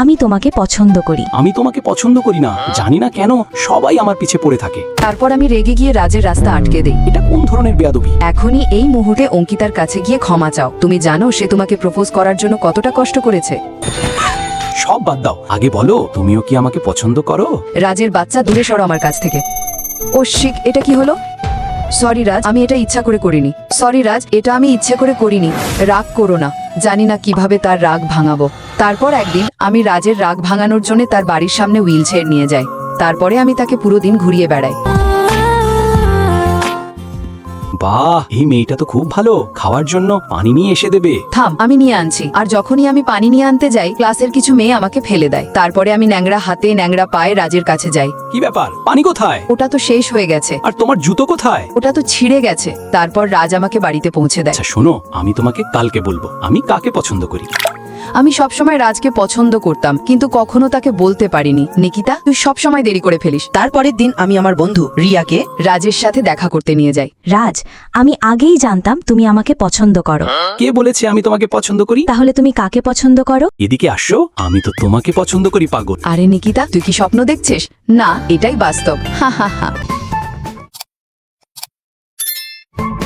আমি তোমাকে পছন্দ করি। আমি তোমাকে পছন্দ করি না, জানি না কেন সবাই আমার পিছে পড়ে থাকে। তারপর আমি রেগে গিয়ে রাজের রাস্তা আটকে দেই। এটা কোন ধরনের বেয়াদবি? এখনই এই মুহূর্তে অঙ্কিতার কাছে গিয়ে ক্ষমা চাও। তুমি জানো সে তোমাকে প্রপোজ করার জন্য কতটা কষ্ট করেছে। সব বাদ দাও, আগে বলো তুমিও কি আমাকে পছন্দ করো? রাজের বাচ্চা, দূরে সরো আমার কাছ থেকে। ও শিক, এটা কি হলো? সরি রাজ, আমি এটা ইচ্ছা করে করিনি। সরি রাজ, এটা আমি ইচ্ছে করে করিনি। রাগ করো না, জানি না কিভাবে তার রাগ ভাঙাবো। তারপর একদিন আমি রাজের রাগ ভাঙানোর জন্য তার বাড়ির সামনে হুইল চেয়ার নিয়ে যাই। তারপরে আমি তাকে পুরো দিন ঘুরিয়ে বেড়াই। বাহ, এই মেয়েটা তো খুব ভালো, খাওয়ার জন্য পানি নিয়ে এসে দেবে। থাম, আমি নিয়ে আনছি। আর যখনই আমি পানি নিয়ে আনতে যাই, ক্লাসের কিছু মেয়ে আমাকে ফেলে দেয়। তারপরে আমি ন্যাংরা হাতে ন্যাংরা পায়ে রাজের কাছে যাই। কি ব্যাপার, পানি কোথায়? ওটা তো শেষ হয়ে গেছে। আর তোমার জুতো কোথায়? ওটা তো ছিঁড়ে গেছে। তারপর রাজ আমাকে বাড়িতে পৌঁছে দেয়। আচ্ছা শোনো, আমি তোমাকে কালকে বলবো আমি কাকে পছন্দ করি। আমি সবসময় রাজকে পছন্দ করতাম, কিন্তু কখনো তাকে বলতে পারিনি। নিকিতা, তুই সবসময় দেরি করে ফেলিস। তারপরের দিন আমি আমার বন্ধু রিয়াকে রাজের সাথে দেখা করতে নিয়ে যাই। রাজ, আমি আগেই জানতাম তুমি আমাকে পছন্দ করো। কে বলেছে আমি তোমাকে পছন্দ করি? তাহলে তুমি কাকে পছন্দ করো? এদিকে আসো, আমি তো তোমাকে পছন্দ করি পাগল। আরে নিকিতা, তুই কি স্বপ্ন দেখছিস? না, এটাই বাস্তব। হা হা হা।